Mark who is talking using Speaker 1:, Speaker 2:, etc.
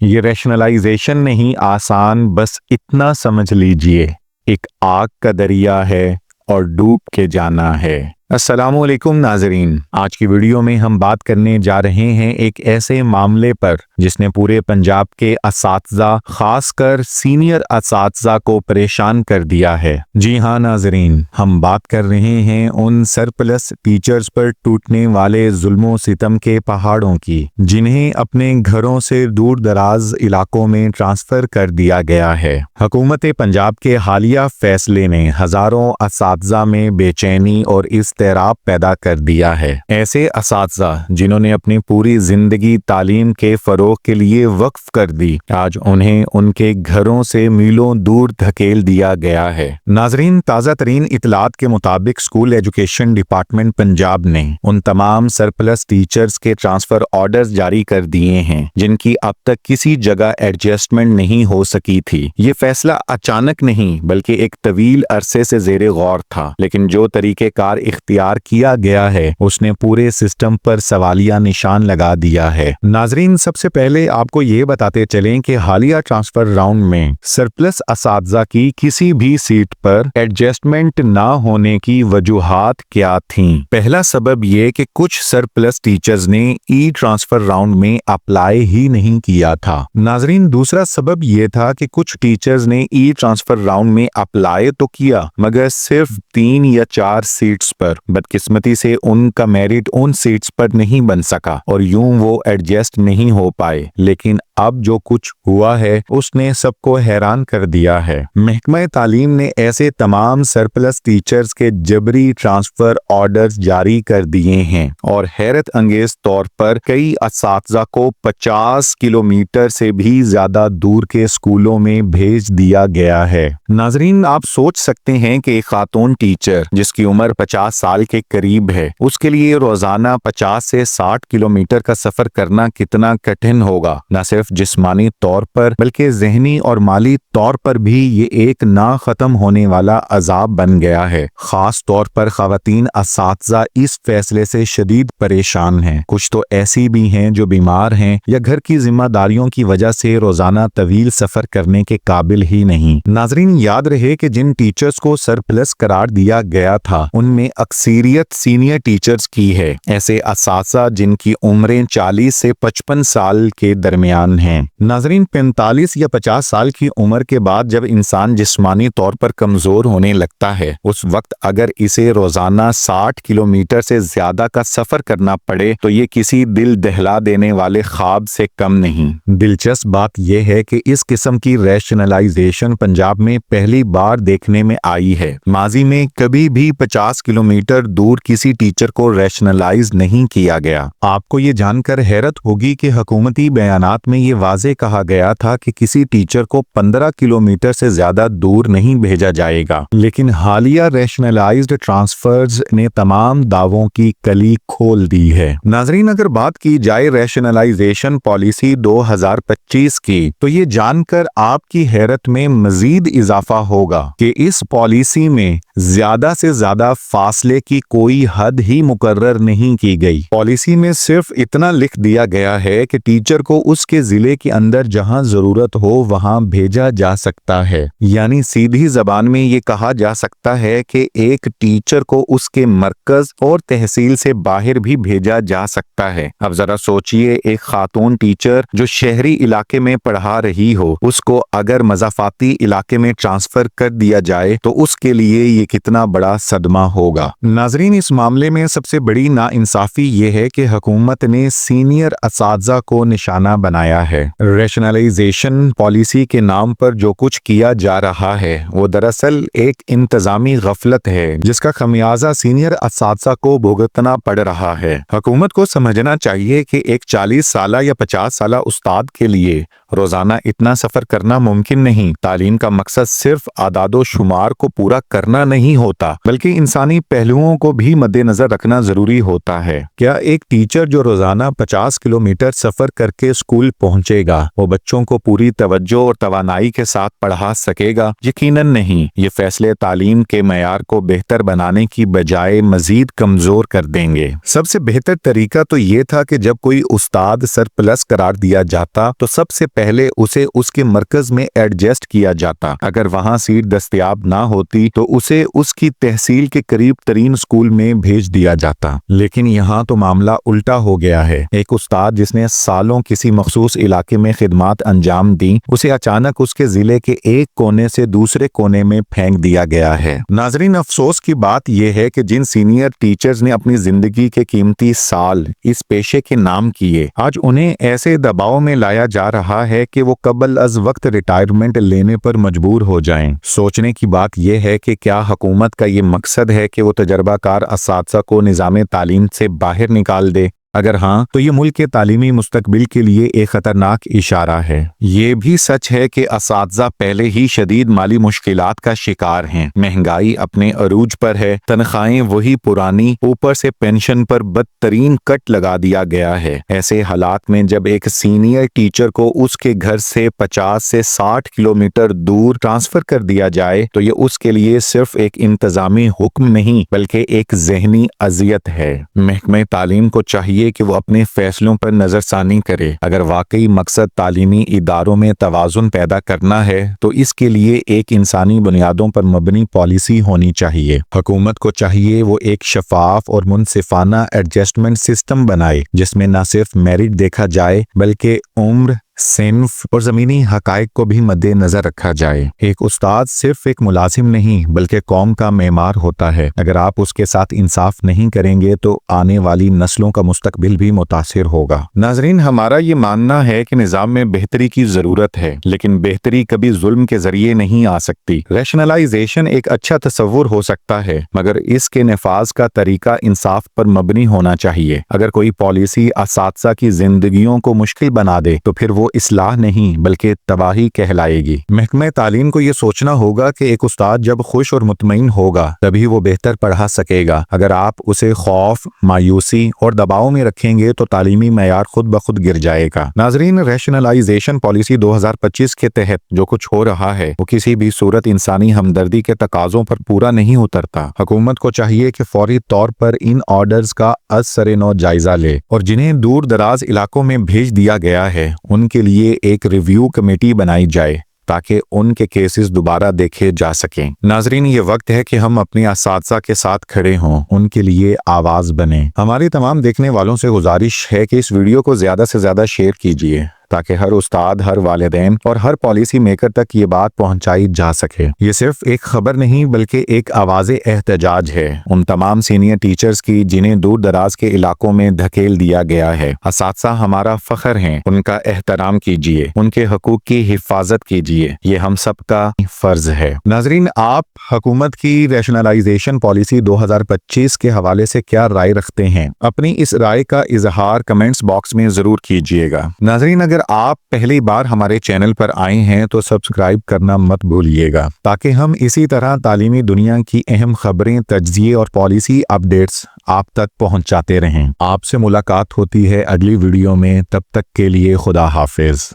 Speaker 1: ये रैशनलाइजेशन नहीं, आसान बस इतना समझ लीजिए, एक आग का दरिया है और डूब के जाना है। अस्सलामुअलैकुम नाजरीन, आज की वीडियो में हम बात करने जा रहे हैं एक ऐसे मामले पर जिसने पूरे पंजाब के असातिज़ा, खासकर सीनियर असातिज़ा को परेशान कर दिया है। जी हाँ नाजरीन, हम बात कर रहे हैं उन सरप्लस टीचर्स पर टूटने वाले जुल्मों सितम के पहाड़ों की, जिन्हें अपने घरों से दूर दराज इलाकों में ट्रांसफर कर दिया गया है। हुकूमत पंजाब के हालिया फैसले ने हजारों असातिज़ा में बेचैनी और इज़्तिराब पैदा कर दिया है। ऐसे असातिज़ा जिन्होंने अपनी पूरी जिंदगी तालीम के फरोग के लिए वक्फ कर दी, आज उन्हें उनके घरों से मीलों दूर धकेल दिया गया है। नाजरीन, ताज़ा तरीन इतलात के मुताबिक स्कूल एजुकेशन डिपार्टमेंट पंजाब ने उन तमाम सरप्लस टीचर्स के ट्रांसफर ऑर्डर्स जारी कर दिए हैं जिनकी अब तक किसी जगह एडजस्टमेंट नहीं हो सकी थी। ये फैसला अचानक नहीं बल्कि एक तवील अरसे से ज़ेरे गौर था, लेकिन जो तरीक़ेकार इख्तियार किया गया है उसने पूरे सिस्टम पर सवालिया निशान लगा दिया है। नाजरीन, सबसे पहले आपको ये बताते चलें कि हालिया ट्रांसफर राउंड में सरप्लस असातिज़ा की किसी भी सीट पर एडजस्टमेंट ना होने की वजूहात क्या थीं। पहला सबब ये कि कुछ सरप्लस टीचर्स ने ई ट्रांसफर राउंड में अप्लाई ही नहीं किया था। नाजरीन, दूसरा सबब ये था कि कुछ टीचर्स ने ई ट्रांसफर राउंड में अप्लाई तो किया मगर सिर्फ 3 या 4 सीट्स पर। बदकिस्मती से उनका मेरिट उन सीट्स पर नहीं बन सका और यूं वो एडजस्ट नहीं हो पाए। लेकिन अब जो कुछ हुआ है उसने सबको हैरान कर दिया है। महकमा तालीम ने ऐसे तमाम सरप्लस टीचर्स के जबरी ट्रांसफर ऑर्डर्स जारी कर दिए हैं और हैरत अंगेज तौर पर कई असातिज़ा को 50 किलोमीटर से भी ज्यादा दूर के स्कूलों में भेज दिया गया है। नाजरीन, आप सोच सकते हैं कि एक खातून टीचर जिसकी उम्र 50 साल के करीब है, उसके लिए रोजाना 50 से 60 किलोमीटर का सफर करना कितना कठिन होगा। न सिर्फ जिस्मानी तौर पर बल्कि जहनी और माली तौर पर भी ये एक ना खत्म होने वाला अजाब बन गया है। खास तौर पर खवातीन असातिज़ा इस फैसले से शदीद परेशान हैं। कुछ तो ऐसी भी हैं जो बीमार हैं या घर की जिम्मेदारियों की वजह से रोजाना तवील सफर करने के काबिल ही नहीं। नाजरीन, याद रहे कि जिन टीचर्स को सरप्लस करार दिया गया था उनमें अक्सरियत सीनियर टीचर्स की है। ऐसे असातिज़ा जिनकी उम्रें 40 से 55 साल के दरमियान हैं। नाजरीन, 45 या 50 साल की उम्र के बाद जब इंसान जिस्मानी तौर पर कमजोर होने लगता है, उस वक्त अगर इसे रोजाना 60 किलोमीटर से ज्यादा का सफर करना पड़े तो ये किसी दिल दहला देने वाले ख्वाब से कम नहीं। दिलचस्प बात यह है कि इस किस्म की रैशनलाइजेशन पंजाब में पहली बार देखने में आई है। माजी में कभी भी 50 किलोमीटर दूर किसी टीचर को रैशनलाइज नहीं किया गया। आपको ये जानकर हैरत होगी कि हुकूमती बयानात में ये वाज़े कहा गया था कि किसी टीचर को 15 किलोमीटर से ज्यादा दूर नहीं भेजा जाएगा, लेकिन हालिया रैशनलाइज्ड ट्रांसफर्स ने तमाम दावों की कली खोल दी है। नाजरीन, अगर बात की जाए रैशनलाइजेशन पॉलिसी 2025 की, तो ये जानकर आपकी हैरत में मजीद इजाफा होगा कि इस पॉलिसी में ज्यादा से ज्यादा फासले की कोई हद ही मुकर्रर नहीं की गई। पॉलिसी में सिर्फ इतना लिख दिया गया है कि टीचर को उसके जिले के अंदर जहां जरूरत हो वहां भेजा जा सकता है। यानी सीधी जबान में ये कहा जा सकता है कि एक टीचर को उसके मरकज और तहसील से बाहर भी भेजा जा सकता है। अब जरा सोचिए, एक खातून टीचर जो शहरी इलाके में पढ़ा रही हो, उसको अगर मज़ाफाती इलाके में ट्रांसफर कर दिया जाए तो उसके लिए ये कितना बड़ा सदमा होगा। नाजरीन, इस मामले में सबसे बड़ी नाइंसाफी ये है कि हुकूमत ने सीनियर असातिज़ा को निशाना बनाया है। रैशनलाइजेशन पॉलिसी के नाम पर जो कुछ किया जा रहा है वो दरअसल एक इंतजामी गफलत है जिसका खमियाजा सीनियर असातिज़ा को भुगतना पड़ रहा है। हुकूमत को समझना चाहिए कि एक 40 साला या 50 साला उस्ताद के लिए रोजाना इतना सफर करना मुमकिन नहीं। तालीम का मकसद सिर्फ आदादो शुमार को पूरा करना नहीं होता बल्कि इंसानी पहलू पहलुओं को भी मद्देनजर रखना जरूरी होता है। क्या एक टीचर जो रोजाना 50 किलोमीटर सफर करके स्कूल पहुंचेगा वो बच्चों को पूरी तवज्जो और तवानाई के साथ पढ़ा सकेगा? यकीनन नहीं। ये फैसले तालीम के मयार को बेहतर बनाने की बजाय मजीद कमजोर कर देंगे। सबसे बेहतर तरीका तो ये था कि जब कोई उस्ताद सरप्लस करार दिया जाता तो सबसे पहले उसे उसके मरकज में एडजस्ट किया जाता। अगर वहां सीट दस्तयाब ना होती तो उसे उसकी तहसील के करीब तरीन स्कूल में भेज दिया जाता। लेकिन यहाँ तो मामला उल्टा हो गया है। एक उस्ताद जिसने सालों किसी मखसूस इलाके में खिदमात अंजाम दी, उसे अचानक उसके जिले के एक कोने से दूसरे कोने में फेंक दिया गया है। नाजरीन, अफसोस की बात यह है कि जिन सीनियर टीचर्स ने अपनी जिंदगी के कीमती साल इस पेशे के नाम किए, आज उन्हें ऐसे दबाव में लाया जा रहा है कि वो कबल अज वक्त रिटायरमेंट लेने पर मजबूर हो जाएं। सोचने की बात यह है कि क्या हुकूमत का ये मकसद है कि वो तजर्बाकार असातिज़ा को निज़ाम तालीम से बाहर निकाल दे? अगर हाँ, तो ये मुल्क के तालीमी मुस्तकबिल के लिए एक खतरनाक इशारा है। ये भी सच है कि असातिज़ा पहले ही शदीद माली मुश्किलात का शिकार हैं। महंगाई अपने अरूज पर है, तनख्वाहें वही पुरानी, ऊपर से पेंशन पर बदतरीन कट लगा दिया गया है। ऐसे हालात में जब एक सीनियर टीचर को उसके घर से 50 से 60 किलोमीटर दूर ट्रांसफर कर दिया जाए तो ये उसके लिए सिर्फ एक इंतजामी हुक्म नहीं बल्कि एक जहनी अजियत है। महकमे तालीम को चाहिए कि वो अपने फैसलों पर नजरसानी करे। अगर वाकई मकसद तालीमी इदारों में तवाज़ुन पैदा करना है तो इसके लिए एक इंसानी बुनियादों पर मबनी पॉलिसी होनी चाहिए। हुकूमत को चाहिए वो एक शफाफ और मुनसिफाना एडजस्टमेंट सिस्टम बनाए जिसमें न सिर्फ मेरिट देखा जाए बल्कि उम्र, सिन्फ और ज़मीनी हकाइक को भी मद्देनजर रखा जाए। एक उस्ताद सिर्फ एक मुलाजिम नहीं बल्कि कौम का मेमार होता है। अगर आप उसके साथ इंसाफ नहीं करेंगे तो आने वाली नस्लों का मुस्तकबिल भी मुतासिर होगा। नाजरीन, हमारा ये मानना है कि निज़ाम में बेहतरी की ज़रूरत है, लेकिन बेहतरी कभी जुल्म के जरिए नहीं आ सकती। रैशनलाइजेशन एक अच्छा तस्वुर हो सकता है, मगर इसके नफाज का तरीका इंसाफ पर मबनी होना चाहिए। अगर कोई पॉलिसी असातिज़ा की जिंदगियों को मुश्किल बना दे तो फिर वो इस्लाह नहीं बल्कि तबाही कहलाएगी। महकमे तालीम को ये सोचना होगा कि एक उस्ताद जब खुश और मुतमईन होगा तभी वो बेहतर पढ़ा सकेगा। अगर आप उसे खौफ, मायूसी और दबाव में रखेंगे तो तालीमी मयार खुद ब खुद गिर जाएगा। नाजरीन, रैशनलाइजेशन पॉलिसी 2025 के तहत जो कुछ हो रहा है वो किसी भी सूरत इंसानी हमदर्दी के तकाजों पर पूरा नहीं उतरता। हुकूमत को चाहिए कि फौरी तौर पर इन ऑर्डर्स का असर-ए-नौ जायजा ले और जिन्हें दूर दराज इलाकों में भेज दिया गया है उनके लिए एक रिव्यू कमेटी बनाई जाए ताकि उनके केसेस दोबारा देखे जा सकें। नाजरीन, ये वक्त है कि हम अपनी असातिज़ा के साथ खड़े हों, उनके लिए आवाज़ बने। हमारी तमाम देखने वालों से गुजारिश है कि इस वीडियो को ज़्यादा से ज़्यादा शेयर कीजिए ताकि हर उस्ताद, हर वालिदैन और हर पॉलिसी मेकर तक ये बात पहुंचाई जा सके। ये सिर्फ एक खबर नहीं बल्कि एक आवाज़े एहतजाज है उन तमाम सीनियर टीचर्स की जिन्हें दूर दराज के इलाकों में धकेल दिया गया है। असातिज़ा हमारा फख्र हैं, उनका एहतराम कीजिए, उनके हकूक की हिफाजत कीजिए, ये हम सब का फर्ज है। नाजरीन, आप हुकूमत की रैशनलाइजेशन पॉलिसी 2025 के हवाले से क्या राय रखते हैं? अपनी इस राय का इजहार कमेंट्स बॉक्स में जरूर कीजिएगा। नाजरीन, अगर आप पहली बार हमारे चैनल पर आए हैं तो सब्सक्राइब करना मत भूलिएगा ताकि हम इसी तरह तालीमी दुनिया की अहम खबरें, तज्जिए और पॉलिसी अपडेट्स आप तक पहुंचाते रहें। आपसे मुलाकात होती है अगली वीडियो में, तब तक के लिए खुदा हाफिज।